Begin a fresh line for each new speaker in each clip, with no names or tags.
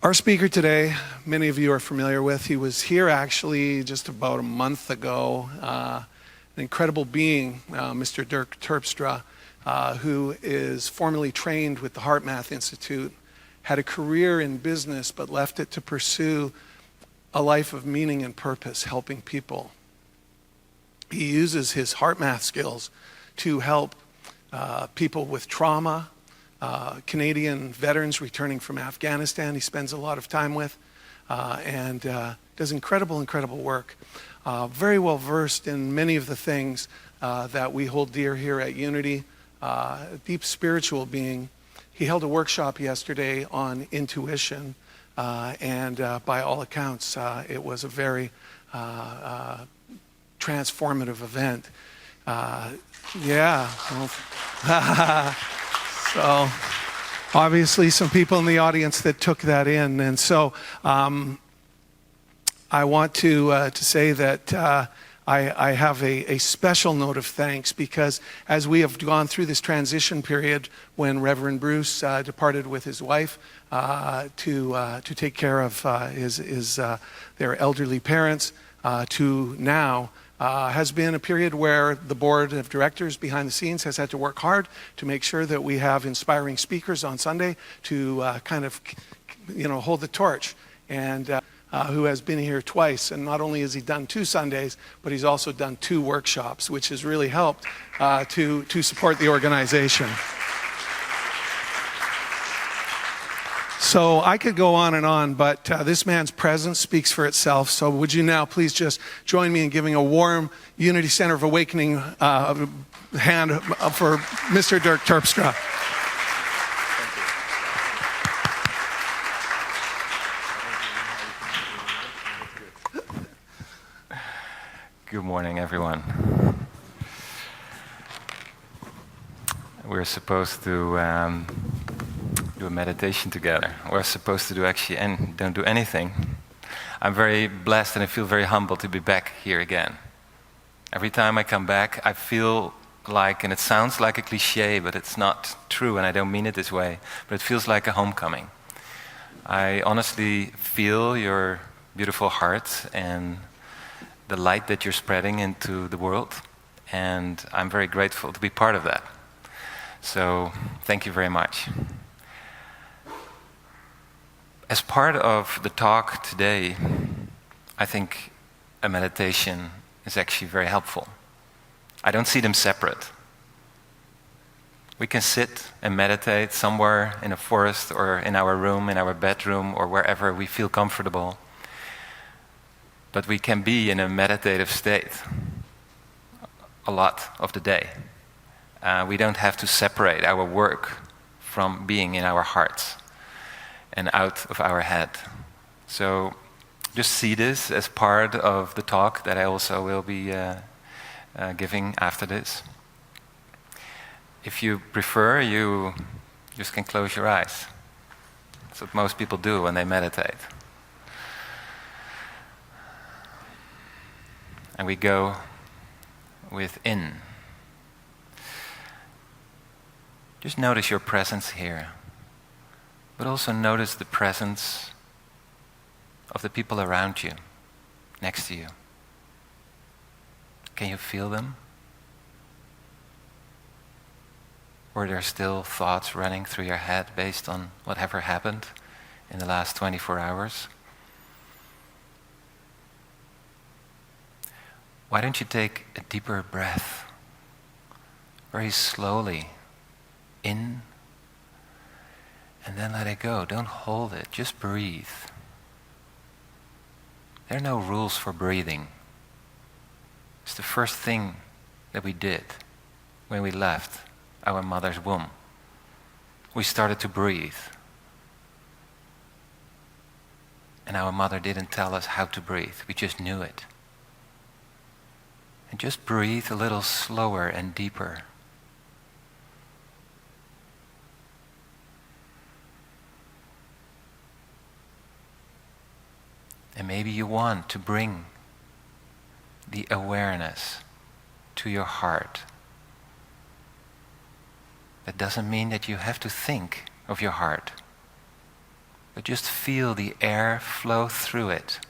Our speaker today, many of you are familiar with. He was here actually just about a month ago. An incredible being, Mr. Dirk Terpstra, who is formally trained with the HeartMath Institute, had a career in business but left it to pursue a life of meaning and purpose, helping people. He uses his HeartMath skills to help people with trauma, Canadian veterans returning from Afghanistan he spends a lot of time with, and does incredible work. Very well versed in many of the things that we hold dear here at Unity. Deep spiritual being. He held a workshop yesterday on intuition, and by all accounts it was a very transformative event. So obviously some people in the audience that took that in. And so I want to say that I have a special note of thanks, because as we have gone through this transition period when Reverend Bruce departed with his wife to take care of their elderly parents, to now, has been a period where the board of directors behind the scenes has had to work hard to make sure that we have inspiring speakers on Sunday to hold the torch, and who has been here twice. And not only has he done 2 Sundays, but he's also done 2 workshops, which has really helped to support the organization. So I could go on, but this man's presence speaks for itself. So would you now please just join me in giving a warm Unity Center of Awakening hand for Mr. Dirk Terpstra.
Good morning, everyone. We're supposed to do a meditation together. We're supposed to don't do anything. I'm very blessed and I feel very humbled to be back here again. Every time I come back, I feel like, and it sounds like a cliche, but it's not true, and I don't mean it this way, but it feels like a homecoming. I honestly feel your beautiful heart and the light that you're spreading into the world, and I'm very grateful to be part of that. So thank you very much. As part of the talk today, I think a meditation is actually very helpful. I don't see them separate. We can sit and meditate somewhere in a forest or in our room, in our bedroom, or wherever we feel comfortable. But we can be in a meditative state a lot of the day. We don't have to separate our work from being in our hearts and out of our head. So just see this as part of the talk that I also will be giving after this. If you prefer, you just can close your eyes. That's what most people do when they meditate. And we go within. Just notice your presence here, but also notice the presence of the people around you, next to you. Can you feel them? Or are there still thoughts running through your head based on whatever happened in the last 24 hours? Why don't you take a deeper breath, very slowly, in, and then let it go. Don't hold it, just breathe. There are no rules for breathing. It's the first thing that we did when we left our mother's womb. We started to breathe. And our mother didn't tell us how to breathe, we just knew it. And just breathe a little slower and deeper. And maybe you want to bring the awareness to your heart. That doesn't mean that you have to think of your heart, but just feel the air flow through it.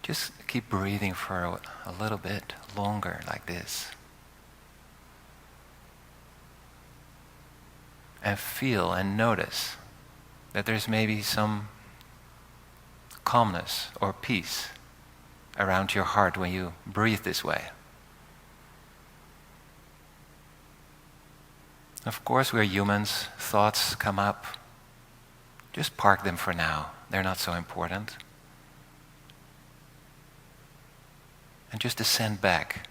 Just keep breathing for a little bit longer like this. And feel and notice that there's maybe some calmness or peace around your heart when you breathe this way. Of course, we're humans. Thoughts come up. Just park them for now. They're not so important. And just descend back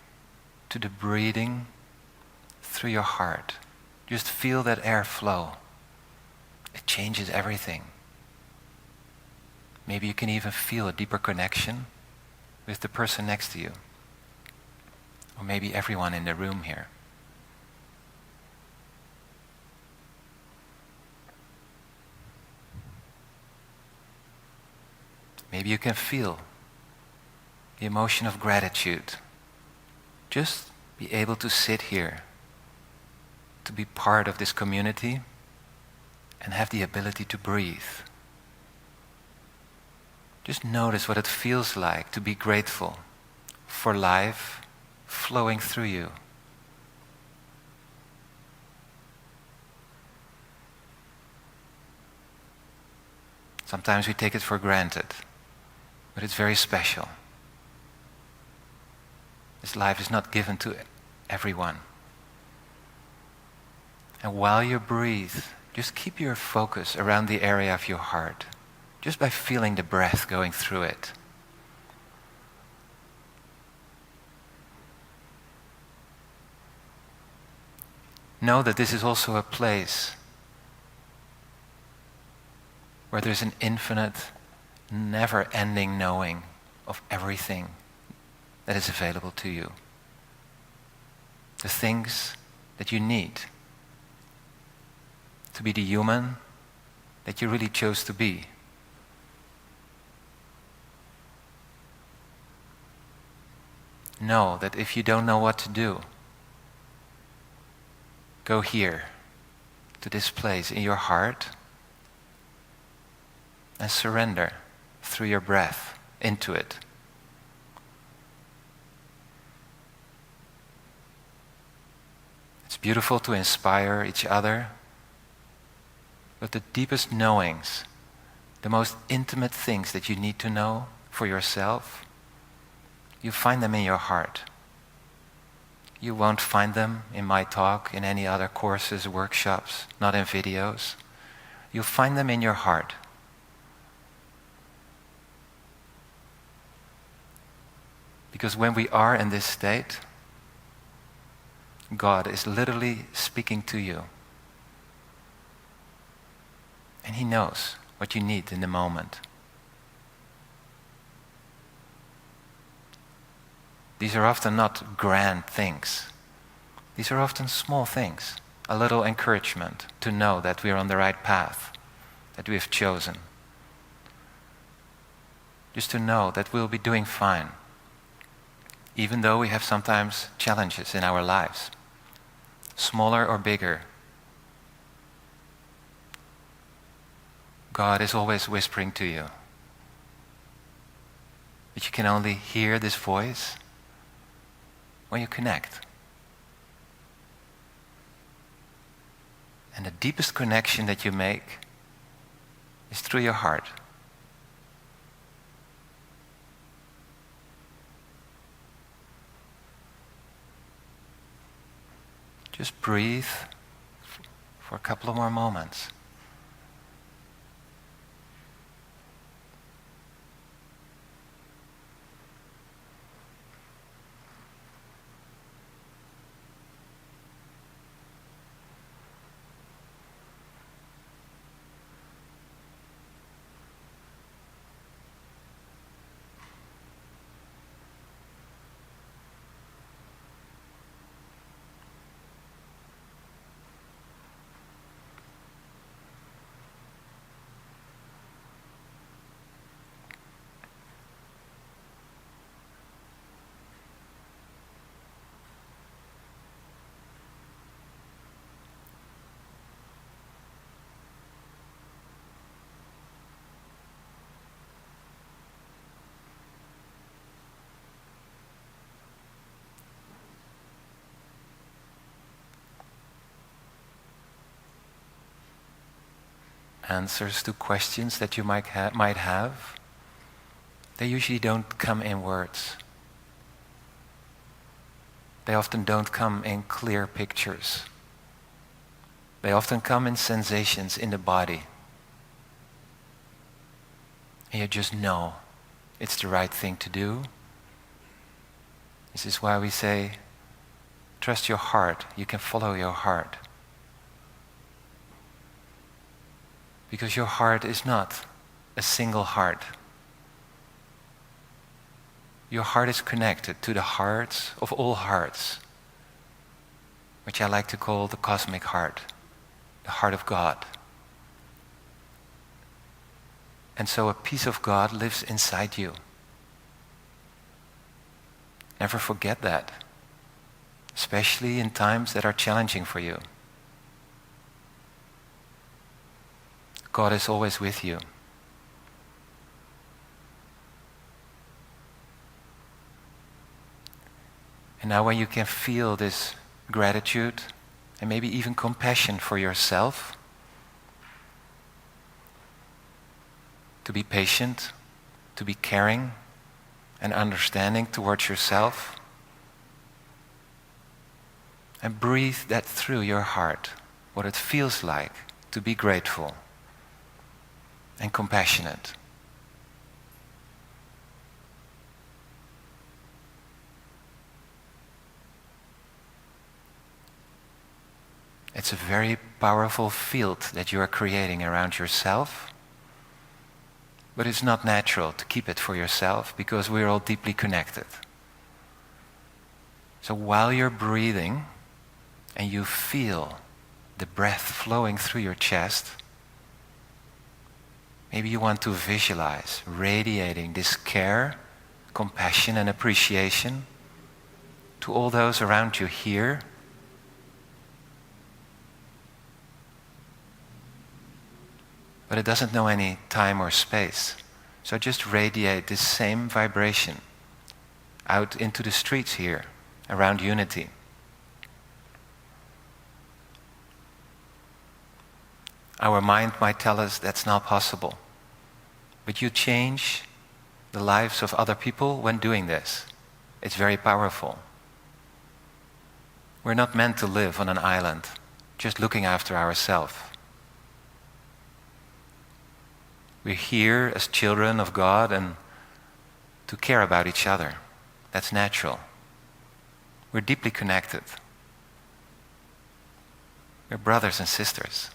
to the breathing through your heart. Just feel that air flow. It changes everything. Maybe you can even feel a deeper connection with the person next to you. Or maybe everyone in the room here. Maybe you can feel the emotion of gratitude. Just be able to sit here, to be part of this community, and have the ability to breathe. Just notice what it feels like to be grateful for life flowing through you. Sometimes we take it for granted, but it's very special. This life is not given to everyone. And while you breathe, just keep your focus around the area of your heart, just by feeling the breath going through it. Know that this is also a place where there's an infinite, never-ending knowing of everything that is available to you. The things that you need to be the human that you really chose to be. Know that if you don't know what to do, go here to this place in your heart and surrender through your breath into it. It's beautiful to inspire each other, but the deepest knowings, the most intimate things that you need to know for yourself, you find them in your heart. You won't find them in my talk, in any other courses, workshops, not in videos. You'll find them in your heart. Because when we are in this state, God is literally speaking to you. And He knows what you need in the moment. These are often not grand things. These are often small things. A little encouragement to know that we are on the right path, that we have chosen. Just to know that we'll be doing fine, even though we have sometimes challenges in our lives, smaller or bigger. God is always whispering to you. But you can only hear this voice when you connect. And the deepest connection that you make is through your heart. Just breathe for a couple of more moments. answers to questions that you might have, they usually don't come in words. They often don't come in clear pictures. They often come in sensations in the body. And you just know it's the right thing to do. This is why we say, trust your heart. You can follow your heart. Because your heart is not a single heart. Your heart is connected to the hearts of all hearts, which I like to call the cosmic heart, the heart of God. And so a piece of God lives inside you. Never forget that, especially in times that are challenging for you. God is always with you. And now when you can feel this gratitude and maybe even compassion for yourself, to be patient, to be caring and understanding towards yourself, and breathe that through your heart, what it feels like to be grateful and compassionate. It's a very powerful field that you are creating around yourself, but it's not natural to keep it for yourself because we're all deeply connected. So while you're breathing and you feel the breath flowing through your chest, maybe you want to visualize radiating this care, compassion, and appreciation to all those around you here. But it doesn't know any time or space. So just radiate this same vibration out into the streets here, around unity. Our mind might tell us that's not possible. But you change the lives of other people when doing this. It's very powerful. We're not meant to live on an island, just looking after ourselves. We're here as children of God and to care about each other. That's natural. We're deeply connected. We're brothers and sisters.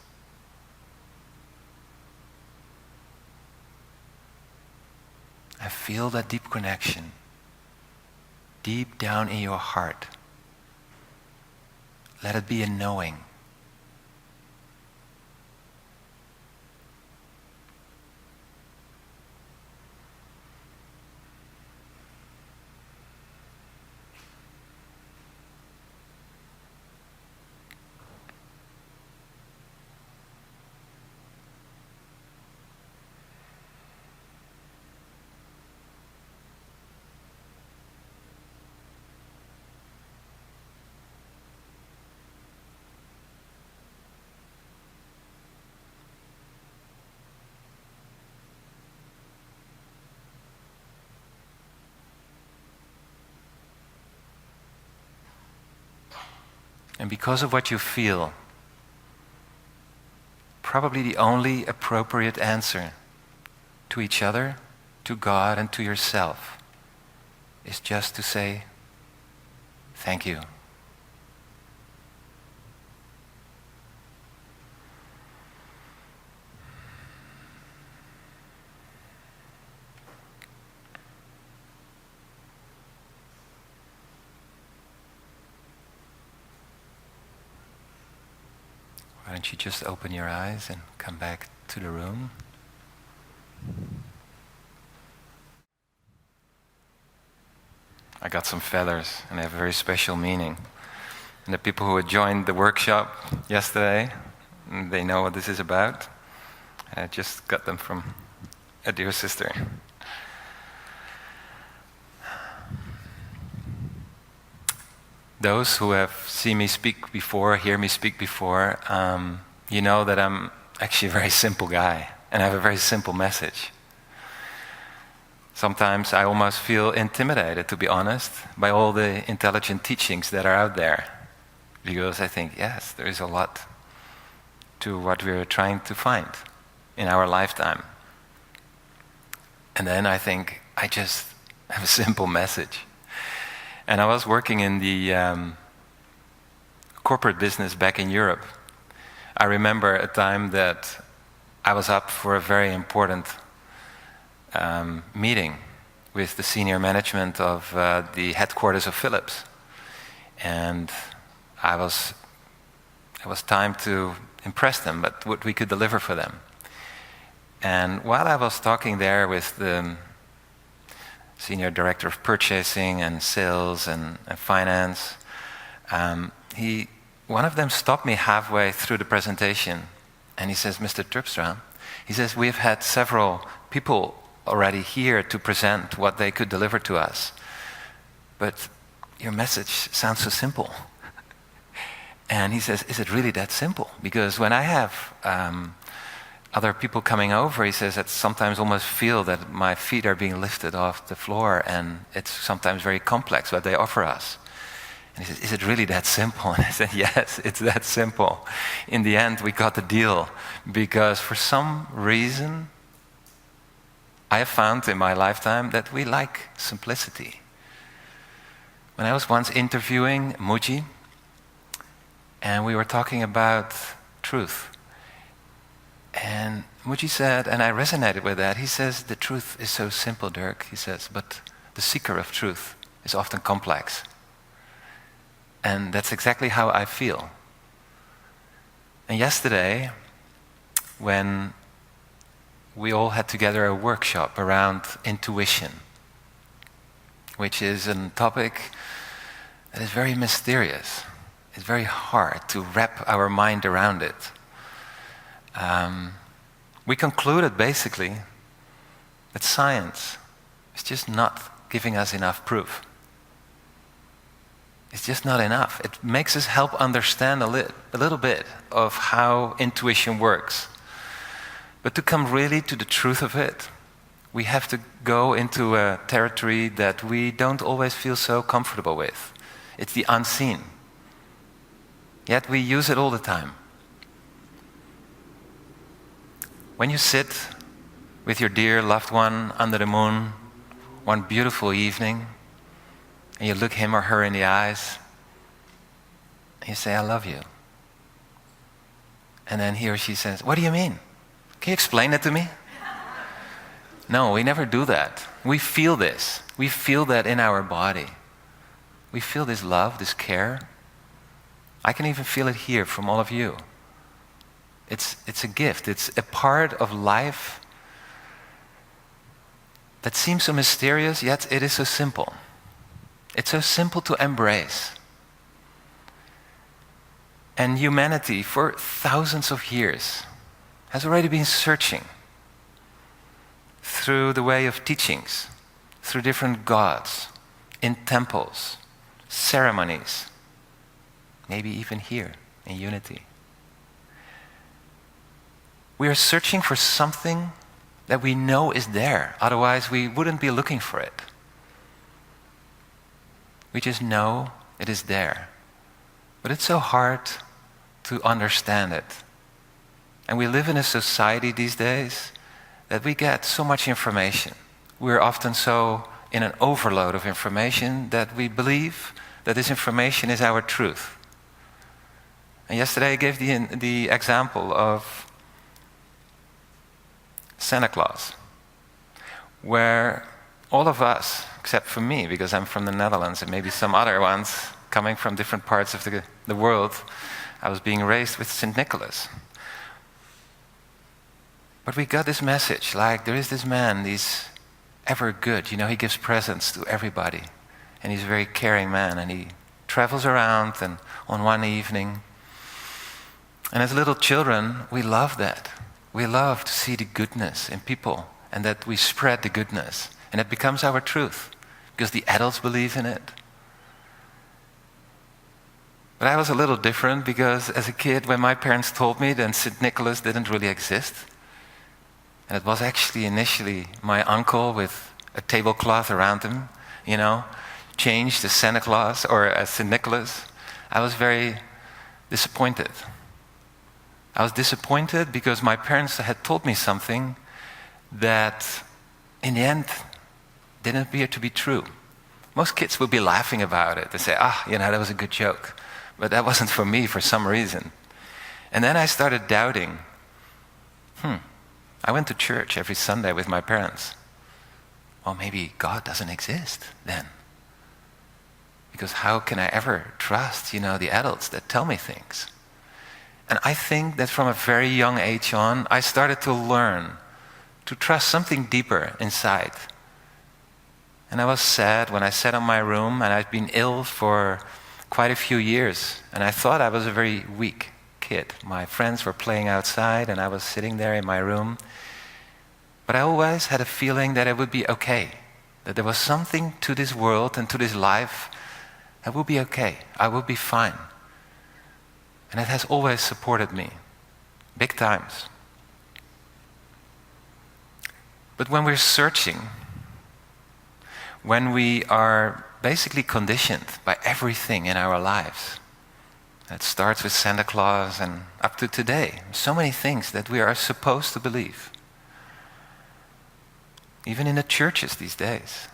I feel that deep connection deep down in your heart. Let it be a knowing. And because of what you feel, probably the only appropriate answer to each other, to God, and to yourself is just to say, thank you. Why don't you just open your eyes and come back to the room? I got some feathers and they have a very special meaning. And the people who had joined the workshop yesterday, they know what this is about. I just got them from a dear sister. Those who have seen me speak before, hear me speak before, you know that I'm actually a very simple guy, and I have a very simple message. Sometimes I almost feel intimidated, to be honest, by all the intelligent teachings that are out there. Because I think, yes, there is a lot to what we're trying to find in our lifetime. And then I think, I just have a simple message. And I was working in the corporate business back in Europe. I remember a time that I was up for a very important meeting with the senior management of the headquarters of Philips. And it was time to impress them, but what we could deliver for them. And while I was talking there with the senior director of purchasing and sales and finance, one of them stopped me halfway through the presentation, and he says, "Mr. Terpstra," he says, "we've had several people already here to present what they could deliver to us, but your message sounds so simple." And he says, "Is it really that simple? Because when I have other people coming over," he says, "I sometimes almost feel that my feet are being lifted off the floor, and it's sometimes very complex what they offer us." And he says, "Is it really that simple?" And I said, "Yes, it's that simple." In the end, we got the deal, because for some reason, I have found in my lifetime that we like simplicity. When I was once interviewing Muji, and we were talking about truth, and Muji said, and I resonated with that, he says, "The truth is so simple, Dirk," he says, "but the seeker of truth is often complex." And that's exactly how I feel. And yesterday, when we all had together a workshop around intuition, which is a topic that is very mysterious. It's very hard to wrap our mind around it. We concluded basically that science is just not giving us enough proof. It's just not enough. It makes us help understand a little bit of how intuition works. But to come really to the truth of it, we have to go into a territory that we don't always feel so comfortable with. It's the unseen. Yet we use it all the time. When you sit with your dear loved one under the moon one beautiful evening, and you look him or her in the eyes, and you say, "I love you." And then he or she says, "What do you mean? Can you explain it to me?" No, we never do that. We feel this. We feel that in our body. We feel this love, this care. I can even feel it here from all of you. It's a gift. It's a part of life that seems so mysterious, yet it is so simple. It's so simple to embrace. And humanity, for thousands of years, has already been searching through the way of teachings, through different gods, in temples, ceremonies, maybe even here in unity. We are searching for something that we know is there, otherwise we wouldn't be looking for it. We just know it is there. But it's so hard to understand it. And we live in a society these days that we get so much information. We're often so in an overload of information that we believe that this information is our truth. And yesterday I gave the example of Santa Claus, where all of us, except for me, because I'm from the Netherlands, and maybe some other ones coming from different parts of the world, I was being raised with St. Nicholas. But we got this message, like there is this man, he's ever good, he gives presents to everybody. And he's a very caring man, and he travels around, and on one evening. And as little children, we love that. We love to see the goodness in people, and that we spread the goodness. And it becomes our truth, because the adults believe in it. But I was a little different because as a kid, when my parents told me that St. Nicholas didn't really exist, and it was actually initially my uncle with a tablecloth around him, changed as Santa Claus or as St. Nicholas, I was very disappointed. I was disappointed because my parents had told me something that in the end didn't appear to be true. Most kids would be laughing about it and say, that was a good joke. But that wasn't for me for some reason. And then I started doubting. I went to church every Sunday with my parents. Well, maybe God doesn't exist then. Because how can I ever trust, the adults that tell me things? And I think that from a very young age on, I started to learn to trust something deeper inside. And I was sad when I sat in my room, and I'd been ill for quite a few years, and I thought I was a very weak kid. My friends were playing outside, and I was sitting there in my room. But I always had a feeling that it would be okay, that there was something to this world and to this life that would be okay. I would be fine. And it has always supported me, big times. But when we're searching, when we are basically conditioned by everything in our lives, it starts with Santa Claus and up to today, so many things that we are supposed to believe. Even in the churches these days,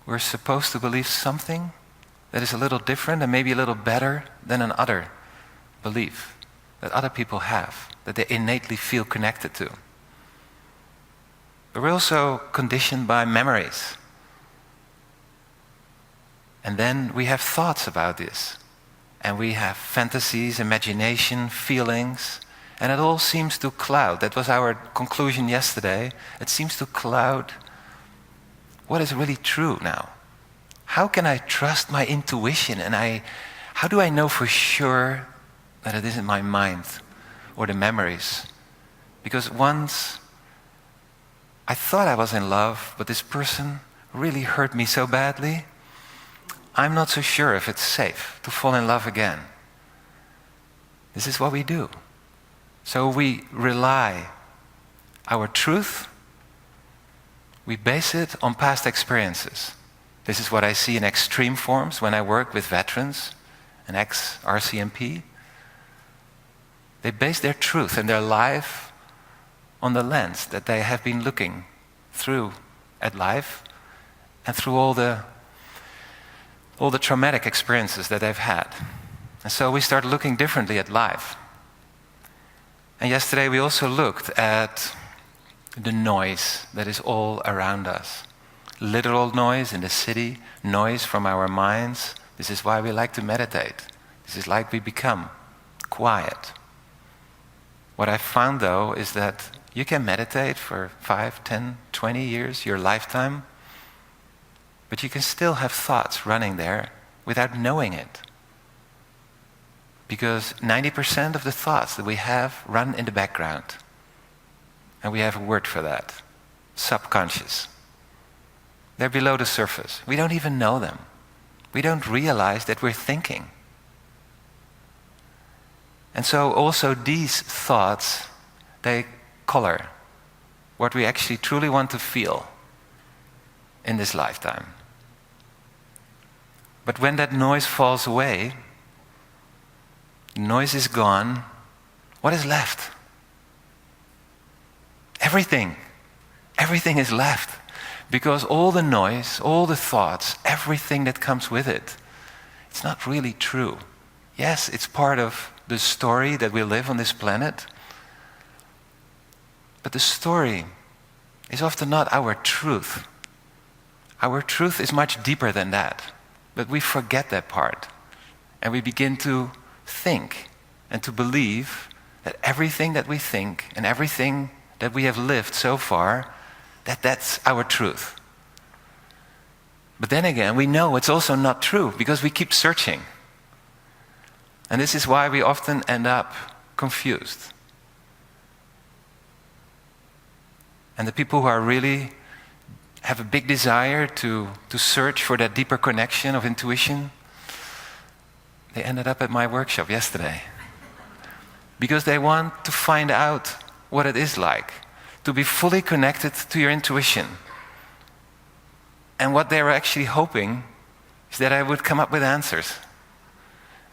we're supposed to believe something that is a little different and maybe a little better than another belief that other people have, that they innately feel connected to. But we're also conditioned by memories. And then we have thoughts about this. And we have fantasies, imagination, feelings. And it all seems to cloud. That was our conclusion yesterday. It seems to cloud what is really true now. How can I trust my intuition? And how do I know for sure that it isn't my mind or the memories? Because once I thought I was in love, but this person really hurt me so badly, I'm not so sure if it's safe to fall in love again. This is what we do. So we rely our truth, we base it on past experiences. This is what I see in extreme forms when I work with veterans, an ex-RCMP. They base their truth and their life on the lens that they have been looking through at life and through all the traumatic experiences that they've had. And so we start looking differently at life. And yesterday we also looked at the noise that is all around us. Literal noise in the city, noise from our minds. This is why we like to meditate. This is like we become quiet. What I found though is that you can meditate for 5, 10, 20 years, your lifetime, but you can still have thoughts running there without knowing it. Because 90% of the thoughts that we have run in the background. And we have a word for that, subconscious. They're below the surface. We don't even know them. We don't realize that we're thinking. And so also these thoughts, they color what we actually truly want to feel in this lifetime. But when that noise falls away, noise is gone, what is left? Everything. Everything is left. Because all the noise, all the thoughts, everything that comes with it, it's not really true. Yes, it's part of the story that we live on this planet. But the story is often not our truth. Our truth is much deeper than that. But we forget that part. And we begin to think and to believe that everything that we think and everything that we have lived so far, that's our truth. But then again, we know it's also not true because we keep searching. And this is why we often end up confused. And the people who are really have a big desire to search for that deeper connection of intuition, They ended up at my workshop yesterday. Because they want to find out what it is like to be fully connected to your intuition. And what they were actually hoping is that I would come up with answers.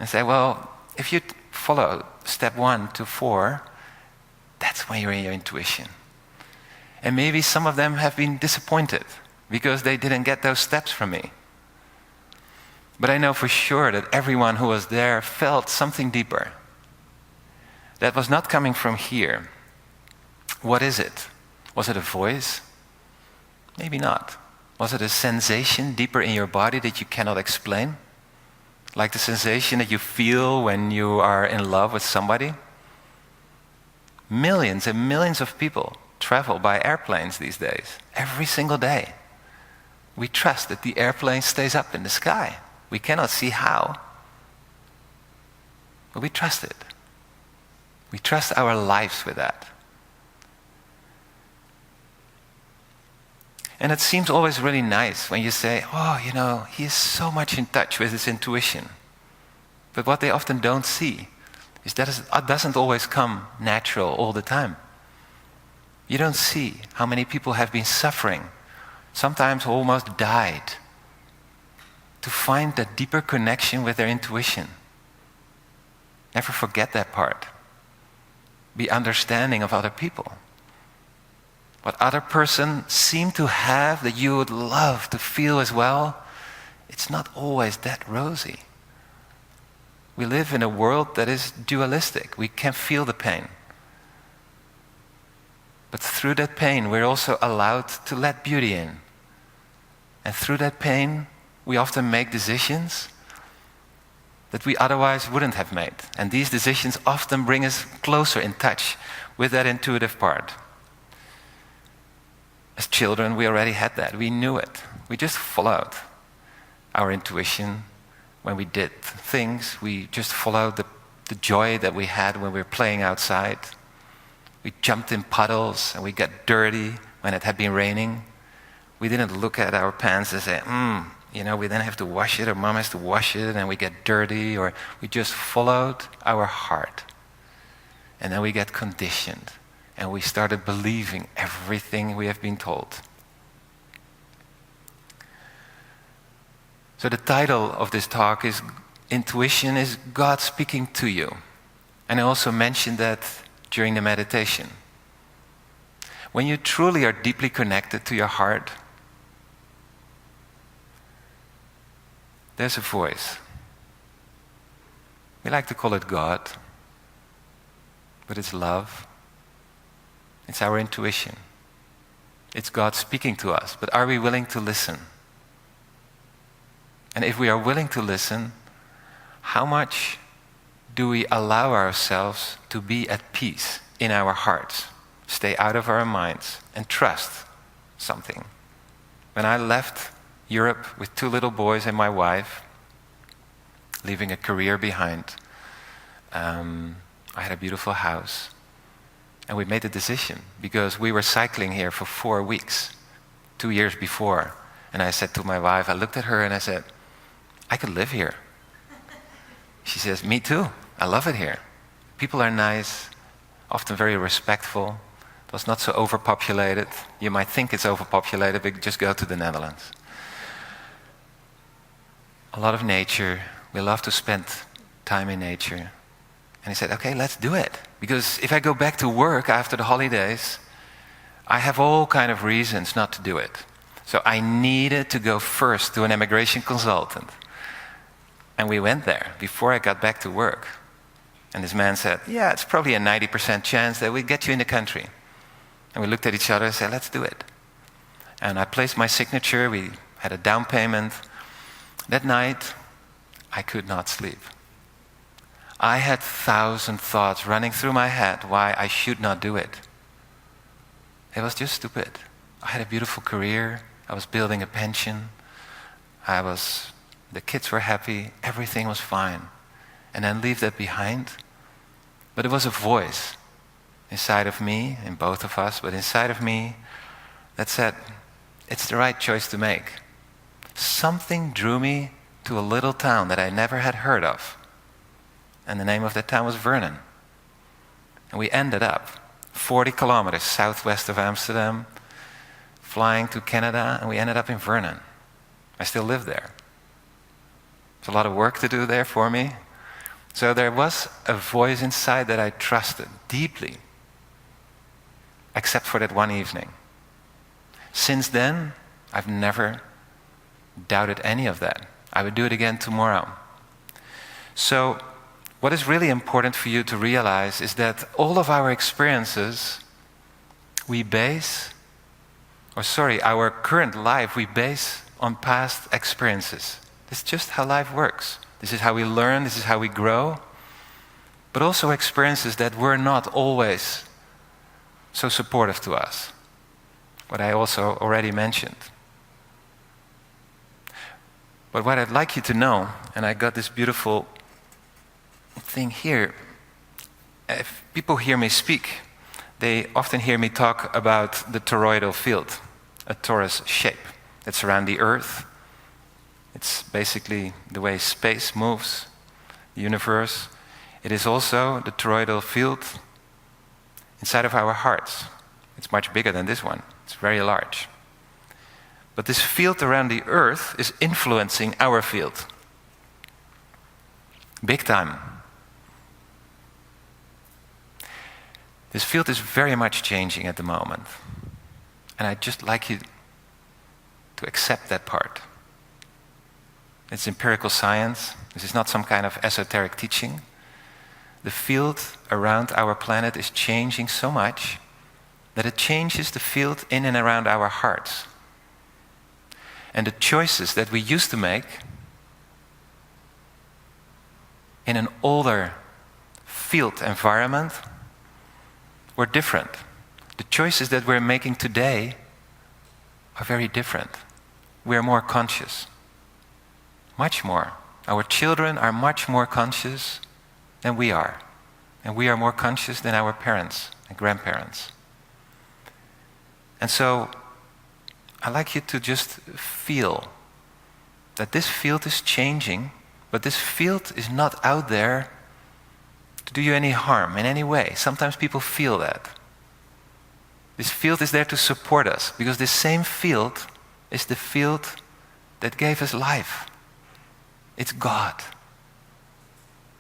And say, well, if you follow step 1 to 4, that's when you're in your intuition. And maybe some of them have been disappointed because they didn't get those steps from me. But I know for sure that everyone who was there felt something deeper. That was not coming from here. What is it? Was it a voice? Maybe not. Was it a sensation deeper in your body that you cannot explain? Like the sensation that you feel when you are in love with somebody? Millions and millions of people travel by airplanes these days, every single day. We trust that the airplane stays up in the sky. We cannot see how, but we trust it. We trust our lives with that. And it seems always really nice when you say, oh, you know, he is so much in touch with his intuition. But what they often don't see is that it doesn't always come natural all the time. You don't see how many people have been suffering, sometimes almost died, to find that deeper connection with their intuition. Never forget that part. Be understanding of other people. What other person seem to have that you would love to feel as well, it's not always that rosy. We live in a world that is dualistic. We can feel the pain. But through that pain, we're also allowed to let beauty in. And through that pain, we often make decisions that we otherwise wouldn't have made. And these decisions often bring us closer in touch with that intuitive part. As children, we already had that. We knew it. We just followed our intuition. When we did things, we just followed the joy that we had when we were playing outside. We jumped in puddles and we got dirty when it had been raining. We didn't look at our pants and say, you know, we then have to wash it, or mom has to wash it, and we get dirty, or we just followed our heart. And then we get conditioned, and we started believing everything we have been told. So the title of this talk is Intuition is God Speaking to You. And I also mentioned that during the meditation. When you truly are deeply connected to your heart, there's a voice. We like to call it God, but it's love. It's our intuition. It's God speaking to us, but are we willing to listen? And if we are willing to listen, how much do we allow ourselves to be at peace in our hearts, stay out of our minds, and trust something? When I left Europe with 2 little boys and my wife, leaving a career behind, I had a beautiful house. And we made a decision because we were cycling here for 4 weeks, 2 years before. And I said to my wife, I looked at her and I said, I could live here. She says, me too. I love it here. People are nice, often very respectful. It was not so overpopulated. You might think it's overpopulated, but just go to the Netherlands. A lot of nature. We love to spend time in nature. And he said, okay, let's do it. Because if I go back to work after the holidays, I have all kind of reasons not to do it. So I needed to go first to an immigration consultant. And we went there before I got back to work. And this man said, yeah, it's probably a 90% chance that we get you in the country. And we looked at each other and said, let's do it. And I placed my signature. We had a down payment. That night, I could not sleep. I had 1,000 thoughts running through my head why I should not do it. It was just stupid. I had a beautiful career. I was building a pension. The kids were happy. Everything was fine. And then leave that behind. But it was a voice inside of me, in both of us, but inside of me that said, it's the right choice to make. Something drew me to a little town that I never had heard of. and the name of that town was Vernon. And we ended up 40 kilometers southwest of Amsterdam, flying to Canada, and we ended up in Vernon. I still live there. There's a lot of work to do there for me. So there was a voice inside that I trusted deeply, except for that one evening. Since then, I've never doubted any of that. I would do it again tomorrow. So what is really important for you to realize is that all of our experiences our current life we base on past experiences. It's just how life works. This is how we learn, this is how we grow, but also experiences that were not always so supportive to us, what I also already mentioned. But what I'd like you to know, and I got this beautiful thing here, if people hear me speak, they often hear me talk about the toroidal field, a torus shape that's around the Earth. It's basically the way space moves, the universe. It is also the toroidal field inside of our hearts. It's much bigger than this one. It's very large. But this field around the Earth is influencing our field. Big time. This field is very much changing at the moment. And I'd just like you to accept that part. It's empirical science. This is not some kind of esoteric teaching. The field around our planet is changing so much that it changes the field in and around our hearts. And the choices that we used to make in an older field environment were different. The choices that we're making today are very different. We're more conscious. Much more. Our children are much more conscious than we are. And we are more conscious than our parents and grandparents. And so, I'd like you to just feel that this field is changing, but this field is not out there to do you any harm in any way. Sometimes people feel that. This field is there to support us, because this same field is the field that gave us life. It's God.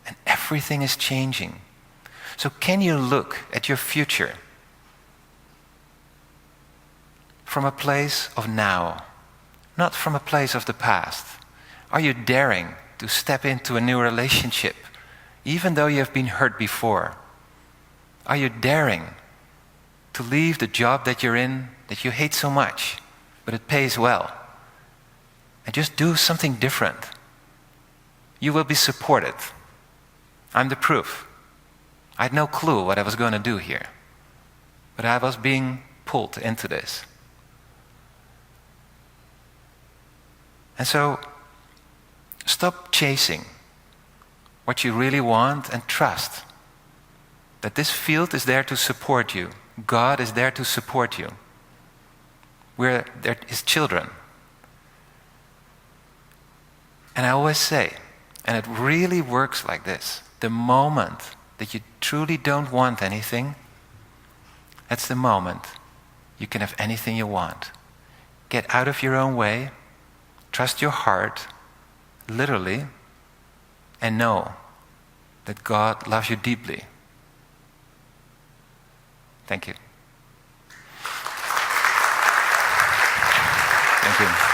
And everything is changing. So can you look at your future from a place of now, not from a place of the past? Are you daring to step into a new relationship, even though you have been hurt before? Are you daring to leave the job that you're in, that you hate so much, but it pays well, and just do something different? You will be supported. I'm the proof. I had no clue what I was going to do here, but I was being pulled into this. And so, stop chasing what you really want and trust that this field is there to support you. God is there to support you. We're His children. And I always say, and it really works like this, the moment that you truly don't want anything, that's the moment you can have anything you want. Get out of your own way, trust your heart, literally, and know that God loves you deeply. Thank you. Thank you.